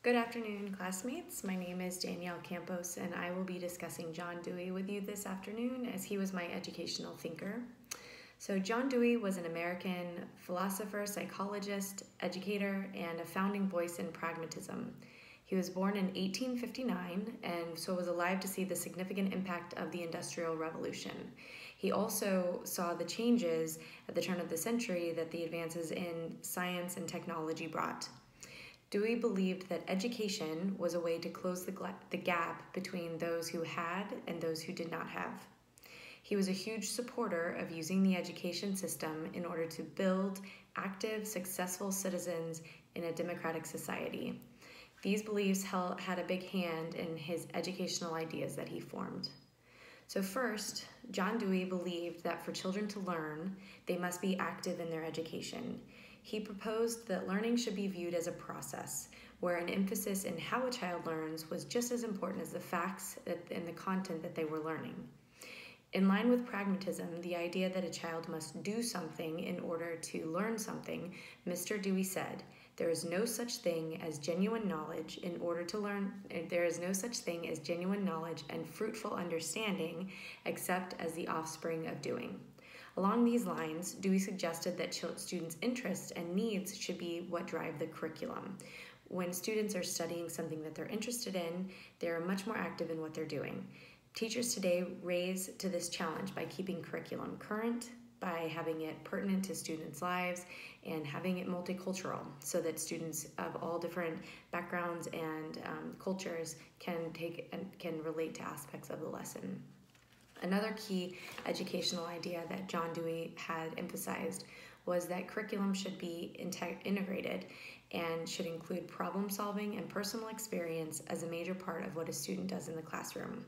Good afternoon, classmates. My name is Danielle Campos, and I will be discussing John Dewey with you this afternoon as he was my educational thinker. So John Dewey was an American philosopher, psychologist, educator, and a founding voice in pragmatism. He was born in 1859 and so was alive to see the significant impact of the Industrial Revolution. He also saw the changes at the turn of the century that the advances in science and technology brought. Dewey believed that education was a way to close the gap between those who had and those who did not have. He was a huge supporter of using the education system in order to build active, successful citizens in a democratic society. These beliefs had a big hand in his educational ideas that he formed. So first, John Dewey believed that for children to learn, they must be active in their education. He proposed that learning should be viewed as a process, where an emphasis in how a child learns was just as important as the facts and the content that they were learning. In line with pragmatism, the idea that a child must do something in order to learn something, Mr. Dewey said, "There is no such thing as genuine knowledge in order to learn. There is no such thing as genuine knowledge and fruitful understanding except as the offspring of doing." Along these lines, Dewey suggested that students' interests and needs should be what drive the curriculum. When students are studying something that they're interested in, they're much more active in what they're doing. Teachers today raise to this challenge by keeping curriculum current, by having it pertinent to students' lives, and having it multicultural so that students of all different backgrounds and cultures can relate to aspects of the lesson. Another key educational idea that John Dewey had emphasized was that curriculum should be integrated and should include problem solving and personal experience as a major part of what a student does in the classroom.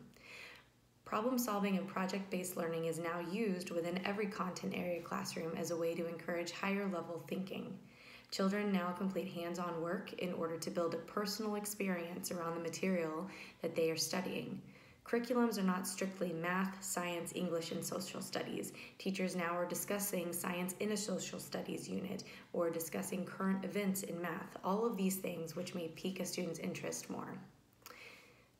Problem solving and project-based learning is now used within every content area classroom as a way to encourage higher level thinking. Children now complete hands-on work in order to build a personal experience around the material that they are studying. Curriculums are not strictly math, science, English, and social studies. Teachers now are discussing science in a social studies unit or discussing current events in math, all of these things which may pique a student's interest more.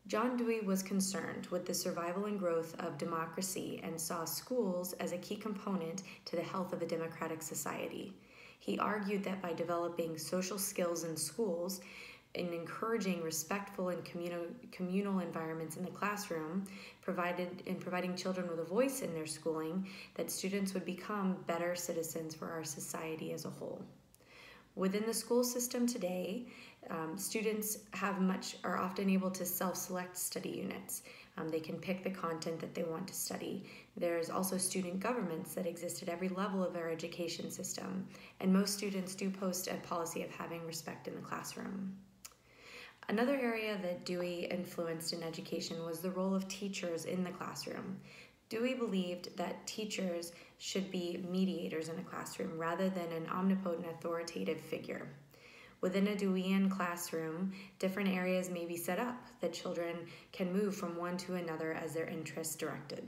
John Dewey was concerned with the survival and growth of democracy and saw schools as a key component to the health of a democratic society. He argued that by developing social skills in schools, in encouraging respectful and communal environments in the classroom, providing children with a voice in their schooling, that students would become better citizens for our society as a whole. Within the school system today, students are often able to self-select study units. They can pick the content that they want to study. There's also student governments that exist at every level of our education system, and most students do post a policy of having respect in the classroom. Another area that Dewey influenced in education was the role of teachers in the classroom. Dewey believed that teachers should be mediators in a classroom rather than an omnipotent authoritative figure. Within a Deweyan classroom, different areas may be set up that children can move from one to another as their interests directed.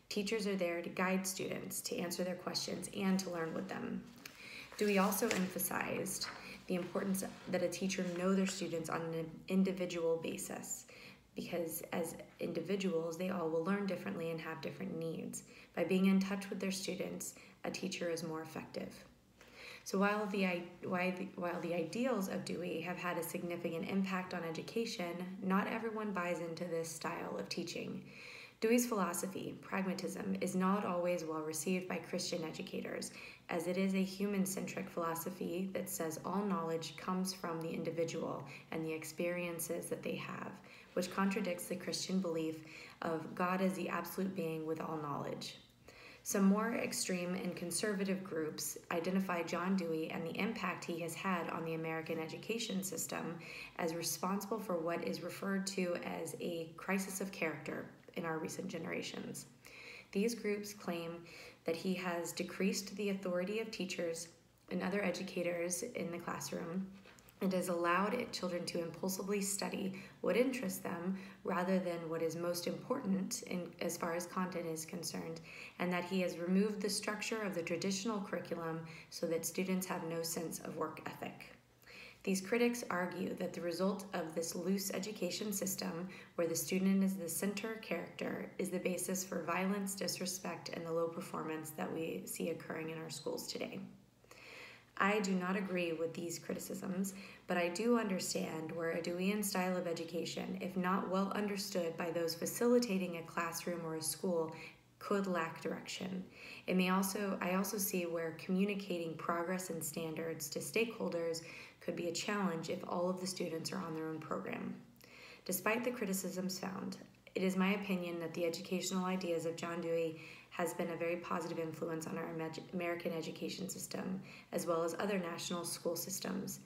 Teachers are there to guide students, to answer their questions, and to learn with them. Dewey also emphasized the importance that a teacher know their students on an individual basis, because as individuals, they all will learn differently and have different needs. By being in touch with their students, a teacher is more effective. So while the ideals of Dewey have had a significant impact on education, not everyone buys into this style of teaching. Dewey's philosophy, pragmatism, is not always well received by Christian educators, as it is a human-centric philosophy that says all knowledge comes from the individual and the experiences that they have, which contradicts the Christian belief of God as the absolute being with all knowledge. Some more extreme and conservative groups identify John Dewey and the impact he has had on the American education system as responsible for what is referred to as a crisis of character in our recent generations. These groups claim that he has decreased the authority of teachers and other educators in the classroom and has allowed children to impulsively study what interests them rather than what is most important as far as content is concerned, and that he has removed the structure of the traditional curriculum so that students have no sense of work ethic. These critics argue that the result of this loose education system, where the student is the center character, is the basis for violence, disrespect, and the low performance that we see occurring in our schools today. I do not agree with these criticisms, but I do understand where a Deweyan style of education, if not well understood by those facilitating a classroom or a school, could lack direction. I also see where communicating progress and standards to stakeholders could be a challenge if all of the students are on their own program. Despite the criticisms found, it is my opinion that the educational ideas of John Dewey has been a very positive influence on our American education system, as well as other national school systems.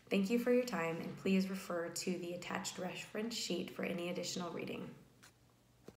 Thank you for your time, and please refer to the attached reference sheet for any additional reading.